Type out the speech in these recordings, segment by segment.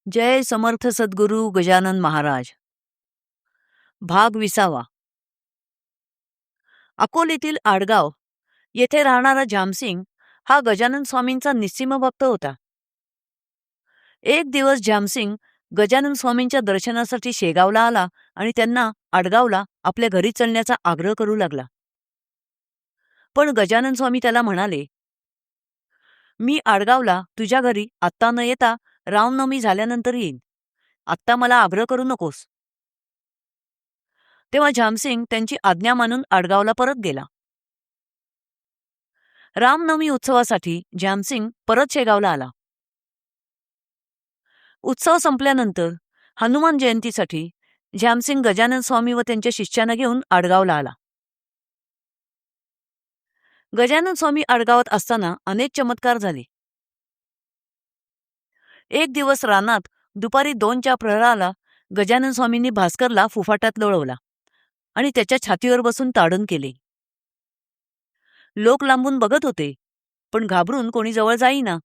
जय समर्थ सद्गुरू गजानन महाराज. भाग 20. अकोलीतील आडगाव येथे राहणारा जामसिंग हा गजानन स्वामींचा निस्सीम भक्त होता. एक दिवस जामसिंग गजानन स्वामींच्या दर्शनासाठी शेगावला आला आणि त्यांना आडगावला आपल्या घरी चलण्याचा आग्रह करू लागला. पण गजानन स्वामी त्याला म्हणाले, मी आडगावला तुझ्या घरी आत्ता न येता रामनवमी झाल्यानंतर येईन. आत्ता मला आग्रह करू नकोस. तेव्हा जामसिंग त्यांची आज्ञा मानून आडगावला परत गेला. रामनवमी उत्सवासाठी जामसिंग परत शेगावला आला. उत्सव संपल्यानंतर हनुमान जयंतीसाठी जामसिंग गजानन स्वामी व त्यांच्या शिष्यांना घेऊन आडगावला आला. गजानन स्वामी आडगावात असताना अनेक चमत्कार झाले. एक दिवस रानात दुपारी 2च्या प्रहराला गजानन स्वामींनी भास्करला फुफाट्यात लोळवला आणि त्याच्या छातीवर बसून ताडण केले. लोक लांबून बघत होते, पण घाबरून कोणी जवळ जाईना.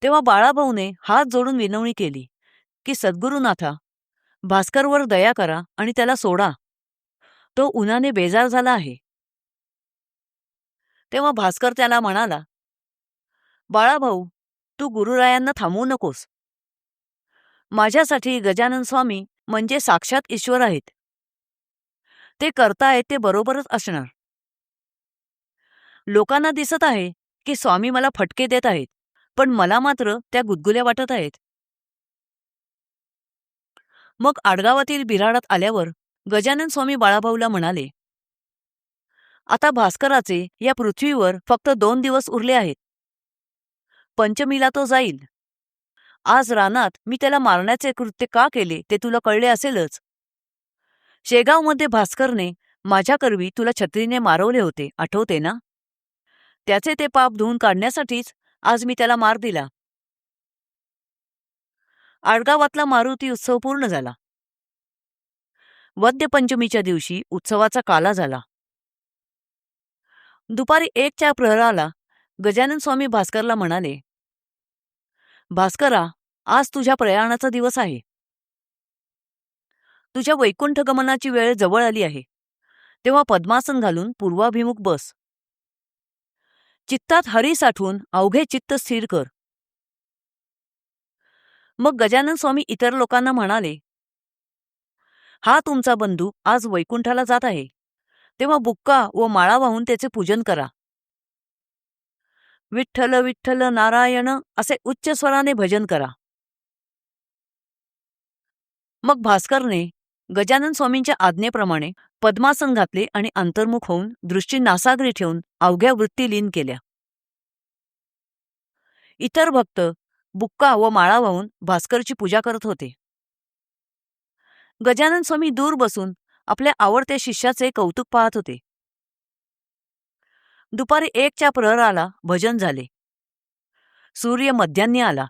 तेव्हा बाळाभाऊने हात जोडून विनवणी केली की सद्गुरुनाथा, भास्करवर दया करा आणि त्याला सोडा. तो उन्हाने बेजार झाला आहे. तेव्हा भास्कर त्याला म्हणाला, बाळाभाऊ, तू गुरुरायांना थांबवू नकोस. माझ्यासाठी गजानन स्वामी म्हणजे साक्षात ईश्वर आहेत. ते करतायत ते बरोबरच असणार. लोकांना दिसत आहे की स्वामी मला फटके देत आहेत, पण मला मात्र त्या गुदगुल्या वाटत आहेत. मग आडगावातील बिराडात आल्यावर गजानन स्वामी बाळाभाऊला म्हणाले, आता भास्कराचे या पृथ्वीवर फक्त 2 दिवस उरले आहेत. पंचमीला तो जाईल. आज रानात मी त्याला मारण्याचे कृत्य का केले ते तुला कळले असेलच. शेगावमध्ये भास्करने माझ्याकरवी तुला छत्रीने मारवले होते, आठवते ना? त्याचे ते पाप धुवून काढण्यासाठीच आज मी त्याला मार दिला. आडगावातला मारुती उत्सव पूर्ण झाला. वद्य पंचमीच्या दिवशी उत्सवाचा काला झाला. दुपारी 1च्या प्रहराला गजानन स्वामी भास्करला म्हणाले, भास्करा, आज तुझ्या प्रयाणाचा दिवस आहे. तुझ्या वैकुंठ गमनाची वेळ जवळ आली आहे. तेव्हा पद्मासन घालून पूर्वाभिमुख बस. चित्तात हरी साठवून अवघे चित्त स्थिर कर. मग गजानन स्वामी इतर लोकांना म्हणाले, हा तुमचा बंधू आज वैकुंठाला जात आहे. तेव्हा बुक्का व माळा वाहून त्याचे पूजन करा. विठ्ठल विठ्ठल नारायण असे उच्च स्वराने भजन करा. मग भास्करने गजानन स्वामींच्या आज्ञेप्रमाणे पद्मासन घातले आणि अंतर्मुख होऊन दृष्टी नासागरी ठेवून अवघ्या वृत्ती लीन केल्या. इतर भक्त बुक्का व माळा वाहून भास्करची पूजा करत होते. गजानन स्वामी दूर बसून आपल्या आवडत्या शिष्याचे कौतुक पाहत होते. दुपारी 1च्या प्रहराला भजन झाले. सूर्य मध्यान्नी आला.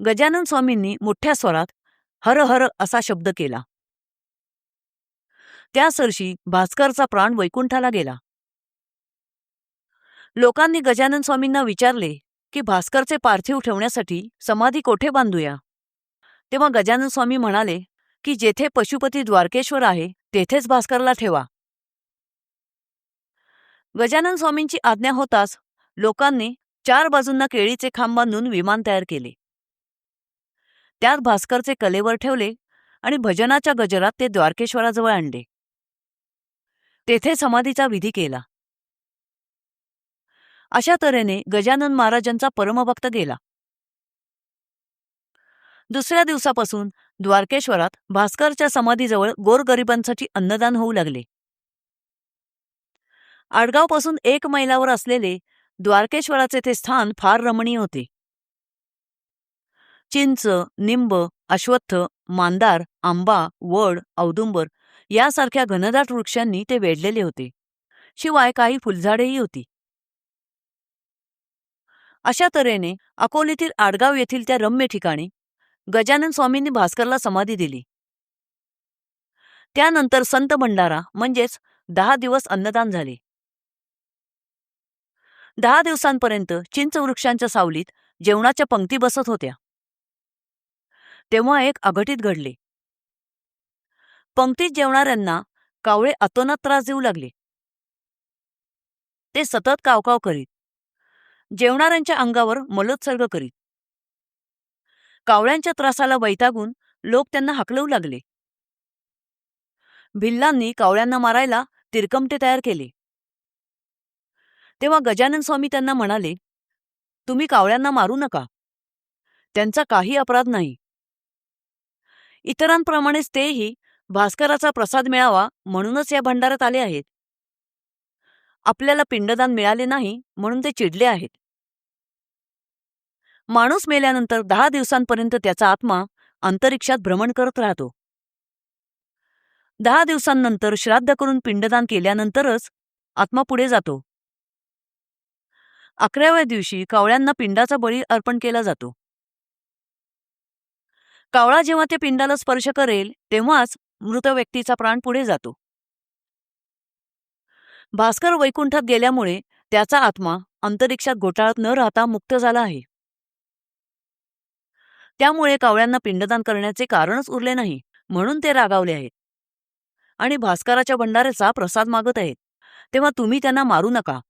गजानन स्वामींनी मोठ्या स्वरात हर हर असा शब्द केला. त्यासरशी भास्करचा प्राण वैकुंठाला गेला. लोकांनी गजानन स्वामींना विचारले की भास्करचे पार्थिव ठेवण्यासाठी समाधी कोठे बांधूया. तेव्हा गजानन स्वामी म्हणाले की जेथे पशुपती द्वारकेश्वर आहे तेथेच भास्करला ठेवा. गजानन स्वामींची आज्ञा होताच लोकांनी 4 बाजूंना केळीचे खांब बांधून विमान तयार केले. त्यात भास्करचे कलेवर ठेवले आणि भजनाच्या गजरात ते द्वारकेश्वराजवळ आणले. तेथे समाधीचा विधी केला. अशा तऱ्हेने गजानन महाराजांचा परमभक्त गेला. दुसऱ्या दिवसापासून द्वारकेश्वरात भास्करच्या समाधीजवळ गोरगरिबांसाठी अन्नदान होऊ लागले. आडगावपासून 1 मैलावर असलेले द्वारकेश्वराचे ते स्थान फार रमणीय होते. चिंच, निंब, अश्वत्थ, मांदार, आंबा, वड, औदुंबर यासारख्या घनदाट वृक्षांनी ते वेढलेले होते. शिवाय काही फुलझाडेही होती. अशा तऱ्हेने अकोलीतील आडगाव येथील त्या रम्य ठिकाणी गजानन स्वामींनी भास्करला समाधी दिली. त्यानंतर संत भंडारा म्हणजेच 10 दिवस अन्नदान झाले. 10 दिवसांपर्यंत चिंच वृक्षांच्या सावलीत जेवणाच्या पंक्ती बसत होत्या. तेव्हा एक अघटित घडले. पंक्तीत जेवणाऱ्यांना कावळे अतोनात त्रास देऊ लागले. ते सतत कावकाव करीत, जेवणाऱ्यांच्या अंगावर मलोत्सर्ग करीत. कावळ्यांच्या त्रासाला वैतागून लोक त्यांना हाकलवू लागले. भिल्लांनी कावळ्यांना मारायला तिरकमटे तयार केले. तेव्हा गजानन स्वामी त्यांना म्हणाले, तुम्ही कावळ्यांना मारू नका. त्यांचा काही अपराध नाही. इतरांप्रमाणेच तेही भास्कराचा प्रसाद मिळावा म्हणूनच या भंडारात आले आहेत. आपल्याला पिंडदान मिळाले नाही म्हणून ते चिडले आहेत. माणूस मेल्यानंतर 10 दिवसांपर्यंत त्याचा आत्मा अंतरिक्षात भ्रमण करत राहतो. 10 दिवसांनंतर श्राद्ध करून पिंडदान केल्यानंतरच आत्मा पुढे जातो. 11व्या दिवशी कावळ्यांना पिंडाचा बळी अर्पण केला जातो. कावळा जेव्हा ते पिंडाला स्पर्श करेल तेव्हाच मृत व्यक्तीचा प्राण पुढे जातो. भास्कर वैकुंठात गेल्यामुळे त्याचा आत्मा अंतरिक्षात घोटाळत न राहता मुक्त झाला आहे. त्यामुळे कावळ्यांना पिंडदान करण्याचे कारणच उरले नाही म्हणून ते रागावले आहेत आणि भास्कराच्या भंडाऱ्याचा प्रसाद मागत आहेत. तेव्हा तुम्ही त्यांना मारू नका.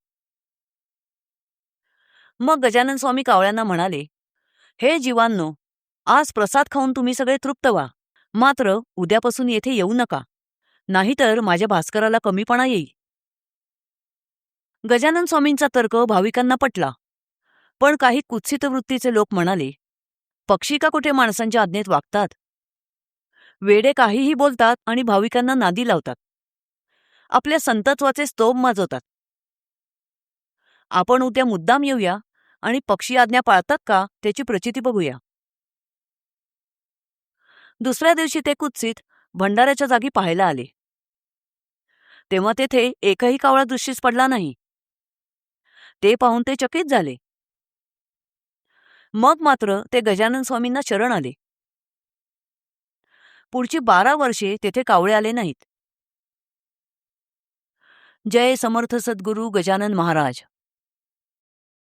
मग गजानन स्वामी कावळ्यांना म्हणाले, हे जीवांनो, आज प्रसाद खाऊन तुम्ही सगळे तृप्त व्हा. मात्र उद्यापासून येथे येऊ नका, नाहीतर माझ्या भास्कराला कमीपणा येईल. गजानन स्वामींचा तर्क भाविकांना पटला. पण काही कुत्सित वृत्तीचे लोक म्हणाले, पक्षी का कुठे माणसांच्या आज्ञेत वागतात? वेडे काहीही बोलतात आणि भाविकांना नादी लावतात. आपल्या संतत्वाचे स्तोम माजवतात. आपण उद्या मुद्दाम येऊया आणि पक्षी आज्ञा पाळतात का त्याची प्रचिती बघूया. दुसऱ्या दिवशी ते कुत्सित भंडाऱ्याच्या जागी पाहायला आले. तेव्हा तेथे एकही कावळा दृष्टीस पडला नाही. ते पाहून ते चकित झाले. मग मात्र ते गजानन स्वामींना शरण आले. पुढची 12 वर्षे तेथे कावळे आले नाहीत. जय समर्थ सद्गुरू गजानन महाराज.